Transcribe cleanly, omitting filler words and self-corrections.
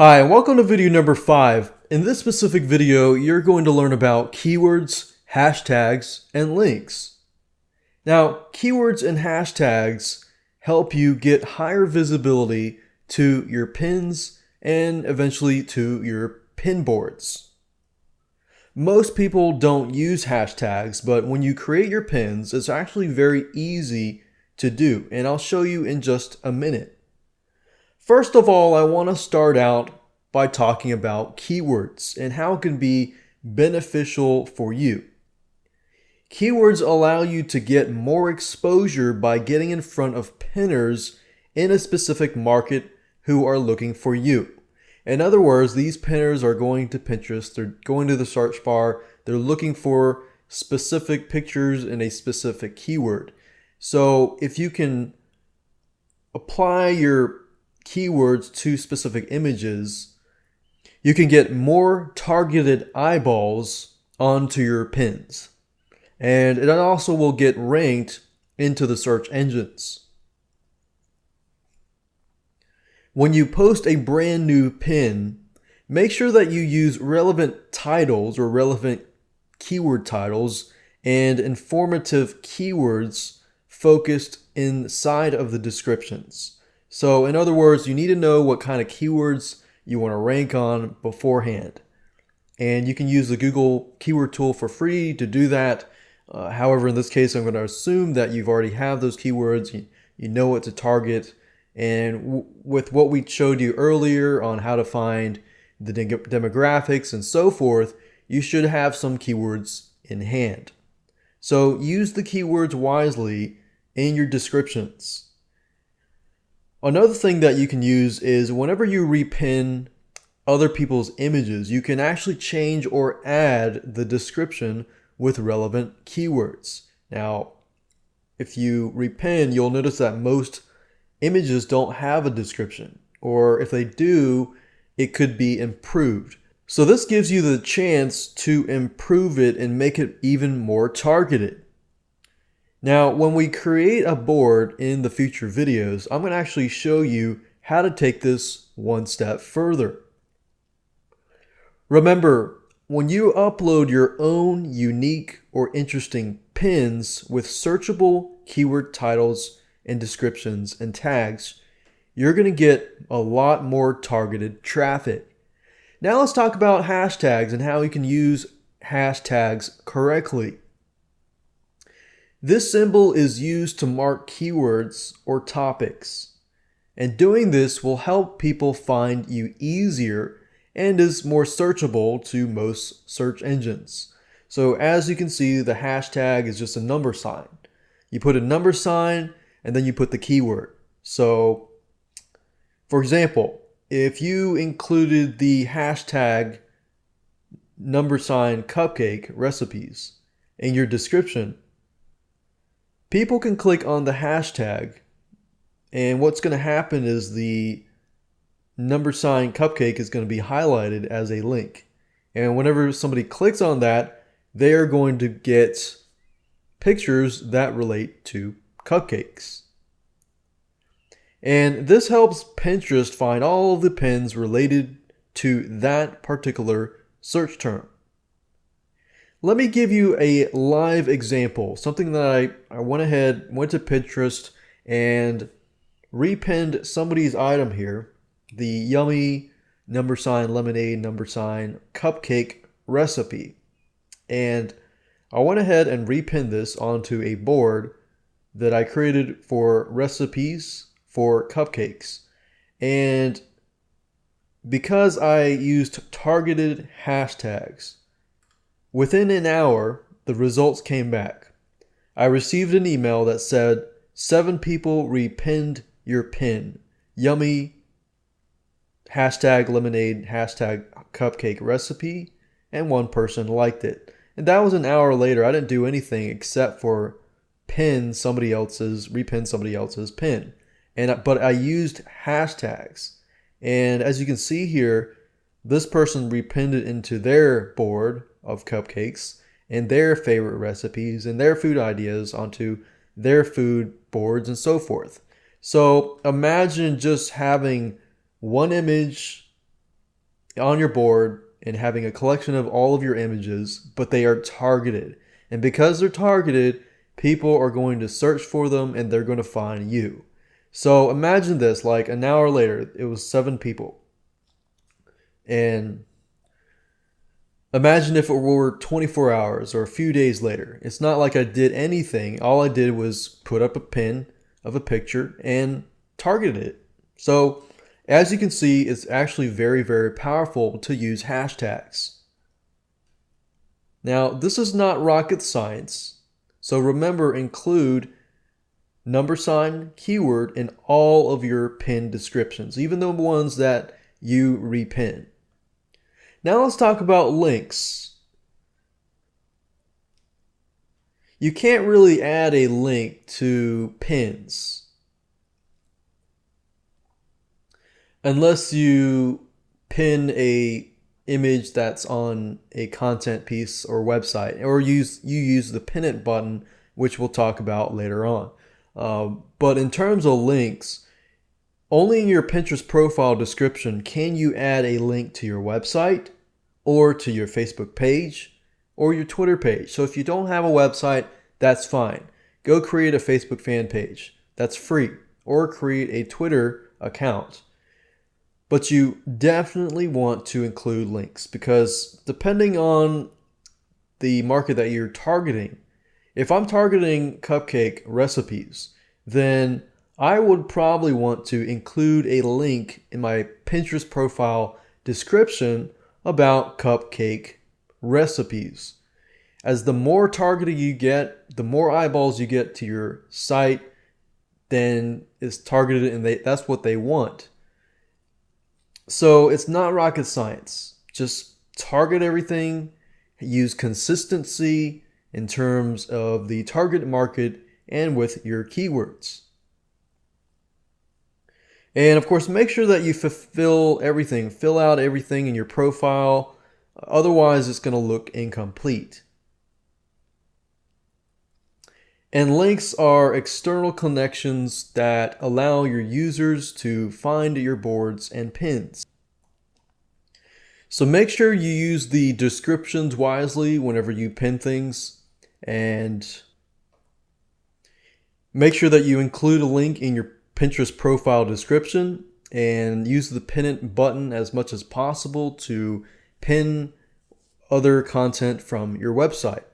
Hi, and welcome to video number 5. In this specific video, you're going to learn about keywords, hashtags, and links. Now, keywords and hashtags help you get higher visibility to your pins and eventually to your pin boards. Most people don't use hashtags, but when you create your pins, it's actually very easy to do, and I'll show you in just a minute. First of all, I want to start out by talking about keywords and how it can be beneficial for you. Keywords allow you to get more exposure by getting in front of pinners in a specific market who are looking for you. In other words, these pinners are going to Pinterest, they're going to the search bar, they're looking for specific pictures in a specific keyword. So if you can apply your keywords to specific images, you can get more targeted eyeballs onto your pins. And it also will get ranked into the search engines. When you post a brand new pin, make sure that you use relevant titles or relevant keyword titles and informative keywords focused inside of the descriptions. So in other words, you need to know what kind of keywords you want to rank on beforehand. And you can use the Google keyword tool for free to do that. However, in this case, I'm going to assume that you've already have those keywords, you know what to target. And with what we showed you earlier on how to find the demographics and so forth, you should have some keywords in hand. So use the keywords wisely in your descriptions. Another thing that you can use is whenever you repin other people's images, you can actually change or add the description with relevant keywords. Now, if you repin, you'll notice that most images don't have a description, or if they do, it could be improved. So this gives you the chance to improve it and make it even more targeted. Now, when we create a board in the future videos, I'm going to actually show you how to take this one step further. Remember, when you upload your own unique or interesting pins with searchable keyword titles and descriptions and tags, you're going to get a lot more targeted traffic. Now let's talk about hashtags and how you can use hashtags correctly. This symbol is used to mark keywords or topics, and doing this will help people find you easier and is more searchable to most search engines. So as you can see, the hashtag is just a number sign. You put a number sign and then you put the keyword. So for example, if you included the hashtag number sign cupcake recipes in your description, people can click on the hashtag, and what's going to happen is the number sign cupcake is going to be highlighted as a link. And whenever somebody clicks on that, they are going to get pictures that relate to cupcakes. And this helps Pinterest find all of the pins related to that particular search term. Let me give you a live example, something that I went to Pinterest and repinned somebody's item here, the yummy number sign lemonade number sign cupcake recipe. And I went ahead and repinned this onto a board that I created for recipes for cupcakes. And because I used targeted hashtags, within an hour, the results came back. I received an email that said 7 people repinned your pin. Yummy, hashtag lemonade, hashtag cupcake recipe, and 1 person liked it. And that was an hour later. I didn't do anything except for repin somebody else's pin. But I used hashtags. And as you can see here, this person repinned it into their board of cupcakes and their favorite recipes and their food ideas onto their food boards and so forth. So imagine just having one image on your board and having a collection of all of your images, but they are targeted. And because they're targeted, people are going to search for them and they're going to find you. So imagine this, like an hour later, it was 7 people. And imagine if it were 24 hours or a few days later. It's not like I did anything. All I did was put up a pin of a picture and targeted it. So as you can see, it's actually very, very powerful to use hashtags. Now, this is not rocket science. So remember, include # keyword in all of your pin descriptions, even the ones that you repin. Now let's talk about links. You can't really add a link to pins unless you pin a image that's on a content piece or website, or you use the pin it button, which we'll talk about later on. But in terms of links, only in your Pinterest profile description can you add a link to your website or to your Facebook page or your Twitter page. So if you don't have a website, that's fine. Go create a Facebook fan page. That's free. Or create a Twitter account. But you definitely want to include links, because depending on the market that you're targeting, if I'm targeting cupcake recipes, then I would probably want to include a link in my Pinterest profile description about cupcake recipes. As the more targeted you get, the more eyeballs you get to your site, then it's targeted and that's what they want. So it's not rocket science. Just target everything, use consistency in terms of the target market and with your keywords. And of course, make sure that you fulfill everything, fill out everything in your profile. Otherwise, it's going to look incomplete. And links are external connections that allow your users to find your boards and pins. So make sure you use the descriptions wisely whenever you pin things, and make sure that you include a link in your Pinterest profile description, and use the pin it button as much as possible to pin other content from your website.